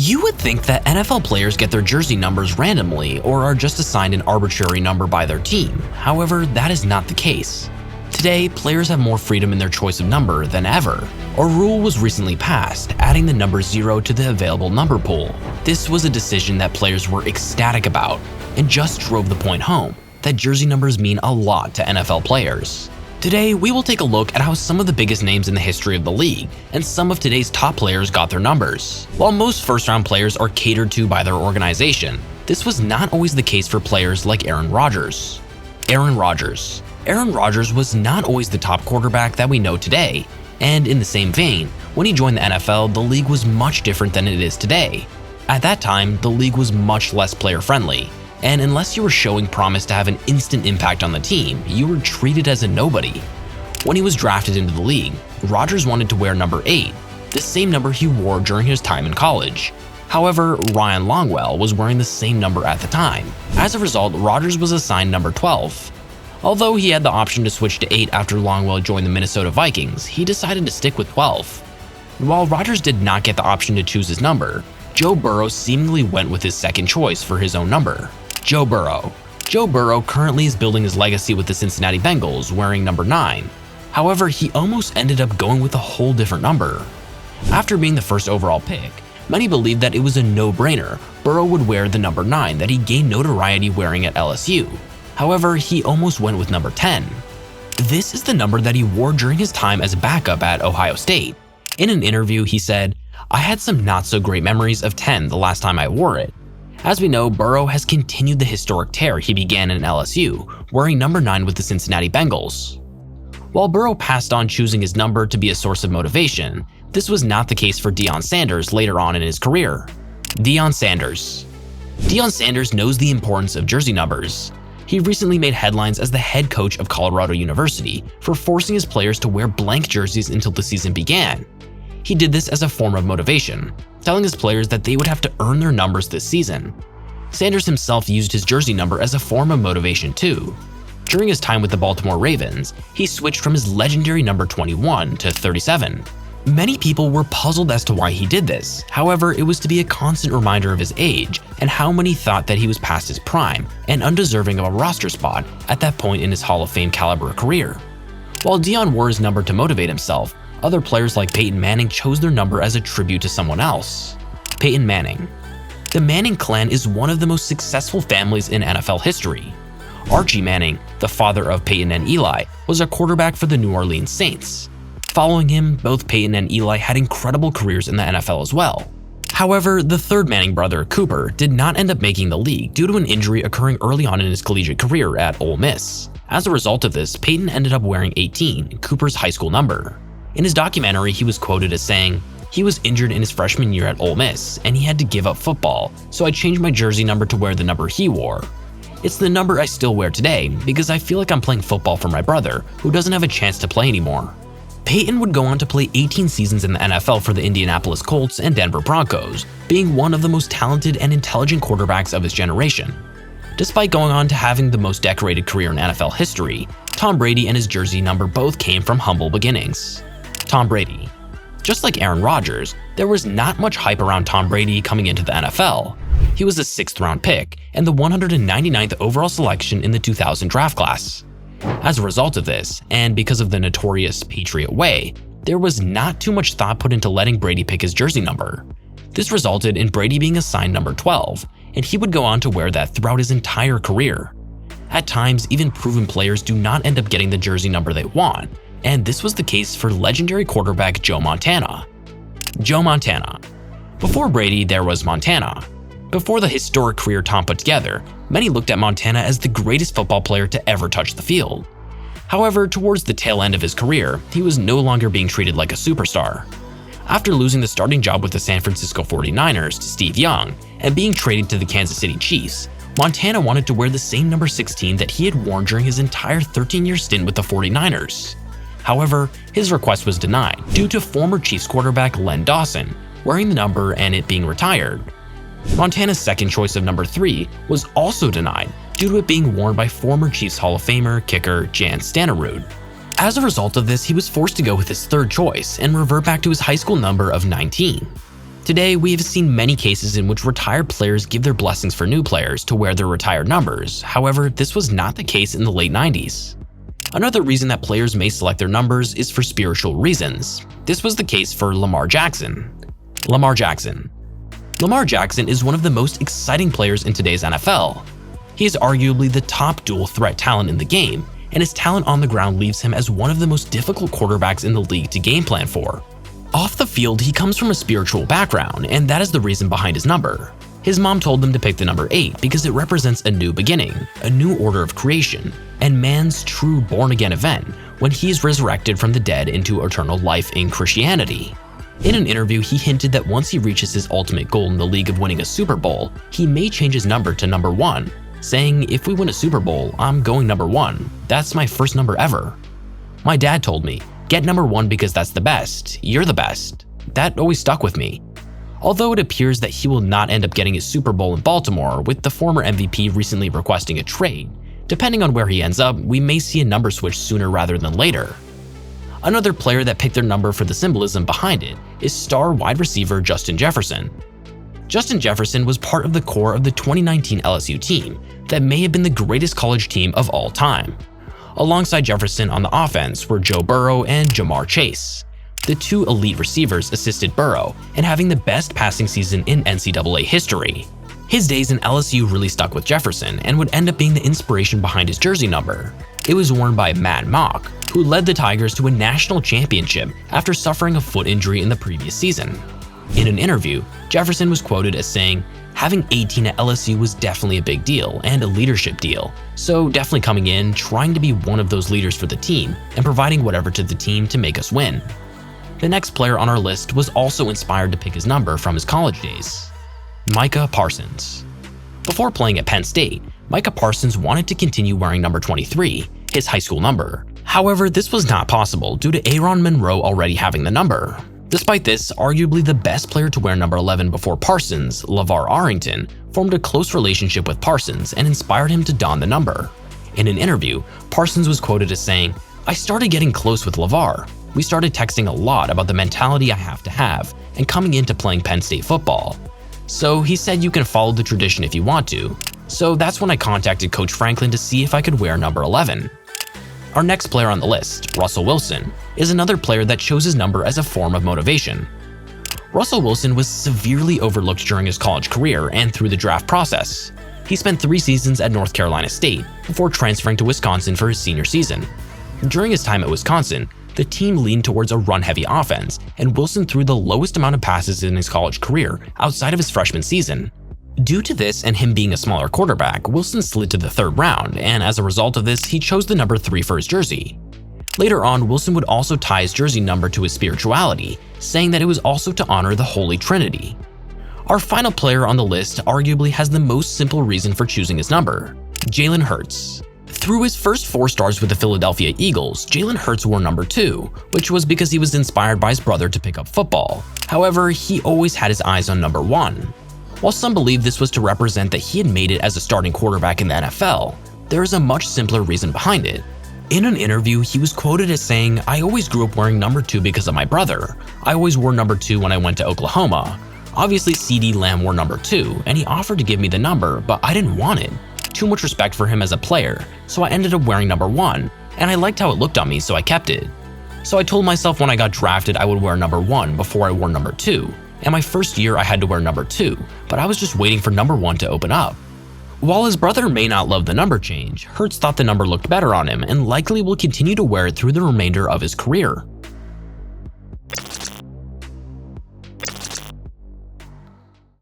You would think that NFL players get their jersey numbers randomly or are just assigned an arbitrary number by their team. However, that is not the case. Today, players have more freedom in their choice of number than ever. A rule was recently passed, adding the number 0 to the available number pool. This was a decision that players were ecstatic about and just drove the point home that jersey numbers mean a lot to NFL players. Today, we will take a look at how some of the biggest names in the history of the league and some of today's top players got their numbers. While most first-round players are catered to by their organization, this was not always the case for players like Aaron Rodgers. Aaron Rodgers was not always the top quarterback that we know today, and in the same vein, when he joined the NFL, the league was much different than it is today. At that time, the league was much less player-friendly, and unless you were showing promise to have an instant impact on the team, you were treated as a nobody. When he was drafted into the league, Rodgers wanted to wear number 8, the same number he wore during his time in college. However, Ryan Longwell was wearing the same number at the time. As a result, Rodgers was assigned number 12. Although he had the option to switch to 8 after Longwell joined the Minnesota Vikings, he decided to stick with 12. While Rodgers did not get the option to choose his number, Joe Burrow seemingly went with his second choice for his own number. Joe Burrow currently is building his legacy with the Cincinnati Bengals, wearing number 9. However, he almost ended up going with a whole different number. After being the first overall pick, many believed that it was a no-brainer. Burrow would wear the number 9 that he gained notoriety wearing at LSU. However, he almost went with number 10. This is the number that he wore during his time as a backup at Ohio State. In an interview, he said, "I had some not-so-great memories of 10 the last time I wore it." As we know, Burrow has continued the historic tear he began in LSU, wearing number 9 with the Cincinnati Bengals. While Burrow passed on choosing his number to be a source of motivation, this was not the case for Deion Sanders later on in his career. Deion Sanders knows the importance of jersey numbers. He recently made headlines as the head coach of Colorado University for forcing his players to wear blank jerseys until the season began. He did this as a form of motivation, telling his players that they would have to earn their numbers this season. Sanders himself used his jersey number as a form of motivation too. During his time with the Baltimore Ravens, he switched from his legendary number 21 to 37. Many people were puzzled as to why he did this. However, it was to be a constant reminder of his age and how many thought that he was past his prime and undeserving of a roster spot at that point in his Hall of Fame caliber career. While Deion wore his number to motivate himself, other players like Peyton Manning chose their number as a tribute to someone else. Peyton Manning. The Manning clan is one of the most successful families in NFL history. Archie Manning, the father of Peyton and Eli, was a quarterback for the New Orleans Saints. Following him, both Peyton and Eli had incredible careers in the NFL as well. However, the third Manning brother, Cooper, did not end up making the league due to an injury occurring early on in his collegiate career at Ole Miss. As a result of this, Peyton ended up wearing 18, Cooper's high school number. In his documentary, he was quoted as saying, "He was injured in his freshman year at Ole Miss, and he had to give up football, so I changed my jersey number to wear the number he wore. It's the number I still wear today because I feel like I'm playing football for my brother, who doesn't have a chance to play anymore." Peyton would go on to play 18 seasons in the NFL for the Indianapolis Colts and Denver Broncos, being one of the most talented and intelligent quarterbacks of his generation. Despite going on to having the most decorated career in NFL history, Tom Brady and his jersey number both came from humble beginnings. Tom Brady. Just like Aaron Rodgers, there was not much hype around Tom Brady coming into the NFL. He was a 6th-round pick and the 199th overall selection in the 2000 draft class. As a result of this, and because of the notorious Patriot way, there was not too much thought put into letting Brady pick his jersey number. This resulted in Brady being assigned number 12, and he would go on to wear that throughout his entire career. At times, even proven players do not end up getting the jersey number they want, and this was the case for legendary quarterback Joe Montana. Joe Montana. Before Brady, there was Montana. Before the historic career Tom put together, many looked at Montana as the greatest football player to ever touch the field. However, towards the tail end of his career, he was no longer being treated like a superstar. After losing the starting job with the San Francisco 49ers to Steve Young and being traded to the Kansas City Chiefs, Montana wanted to wear the same number 16 that he had worn during his entire 13-year stint with the 49ers. However, his request was denied due to former Chiefs quarterback Len Dawson wearing the number and it being retired. Montana's second choice of number 3 was also denied due to it being worn by former Chiefs Hall of Famer kicker Jan Stenerud. As a result of this, he was forced to go with his third choice and revert back to his high school number of 19. Today, we have seen many cases in which retired players give their blessings for new players to wear their retired numbers. However, this was not the case in the late 90s. Another reason that players may select their numbers is for spiritual reasons. This was the case for Lamar Jackson. Lamar Jackson is one of the most exciting players in today's NFL. He is arguably the top dual threat talent in the game, and his talent on the ground leaves him as one of the most difficult quarterbacks in the league to game plan for. Off the field, he comes from a spiritual background, and that is the reason behind his number. His mom told him to pick the number 8 because it represents a new beginning, a new order of creation, and man's true born-again event when he is resurrected from the dead into eternal life in Christianity. In an interview, he hinted that once he reaches his ultimate goal in the league of winning a Super Bowl, he may change his number to number 1, saying, "If we win a Super Bowl, I'm going number 1. That's my first number ever. My dad told me, get number 1 because that's the best. You're the best." That always stuck with me. Although it appears that he will not end up getting his Super Bowl in Baltimore, with the former MVP recently requesting a trade, depending on where he ends up, we may see a number switch sooner rather than later. Another player that picked their number for the symbolism behind it is star wide receiver Justin Jefferson. Justin Jefferson was part of the core of the 2019 LSU team that may have been the greatest college team of all time. Alongside Jefferson on the offense were Joe Burrow and Jamar Chase. The two elite receivers assisted Burrow in having the best passing season in NCAA history. His days in LSU really stuck with Jefferson and would end up being the inspiration behind his jersey number. It was worn by Matt Mock, who led the Tigers to a national championship after suffering a foot injury in the previous season. In an interview, Jefferson was quoted as saying, "Having 18 at LSU was definitely a big deal and a leadership deal, so definitely coming in, trying to be one of those leaders for the team and providing whatever to the team to make us win." The next player on our list was also inspired to pick his number from his college days. Micah Parsons. Before playing at Penn State, Micah Parsons wanted to continue wearing number 23, his high school number. However, this was not possible due to Aaron Monroe already having the number. Despite this, arguably the best player to wear number 11 before Parsons, LeVar Arrington, formed a close relationship with Parsons and inspired him to don the number. In an interview, Parsons was quoted as saying, "I started getting close with LeVar. We started texting a lot about the mentality I have to have and coming into playing Penn State football. So he said you can follow the tradition if you want to. So that's when I contacted Coach Franklin to see if I could wear number 11. Our next player on the list, Russell Wilson, is another player that chose his number as a form of motivation. Russell Wilson was severely overlooked during his college career and through the draft process. He spent 3 seasons at North Carolina State before transferring to Wisconsin for his senior season. During his time at Wisconsin, the team leaned towards a run-heavy offense, and Wilson threw the lowest amount of passes in his college career outside of his freshman season. Due to this and him being a smaller quarterback, Wilson slid to the 3rd round, and as a result of this, he chose the number 3 for his jersey. Later on, Wilson would also tie his jersey number to his spirituality, saying that it was also to honor the Holy Trinity. Our final player on the list arguably has the most simple reason for choosing his number, Jalen Hurts. Through his first 4 stars with the Philadelphia Eagles, Jalen Hurts wore number 2, which was because he was inspired by his brother to pick up football. However, he always had his eyes on number 1. While some believe this was to represent that he had made it as a starting quarterback in the NFL, there is a much simpler reason behind it. In an interview, he was quoted as saying, "I always grew up wearing number 2 because of my brother. I always wore number 2 when I went to Oklahoma. Obviously, CeeDee Lamb wore number 2, and he offered to give me the number, but I didn't want it. Too much respect for him as a player, so I ended up wearing number 1, and I liked how it looked on me, so I kept it. So I told myself when I got drafted I would wear number 1 before I wore number 2, and my first year I had to wear number 2, but I was just waiting for number 1 to open up." While his brother may not love the number change, Hurts thought the number looked better on him and likely will continue to wear it through the remainder of his career.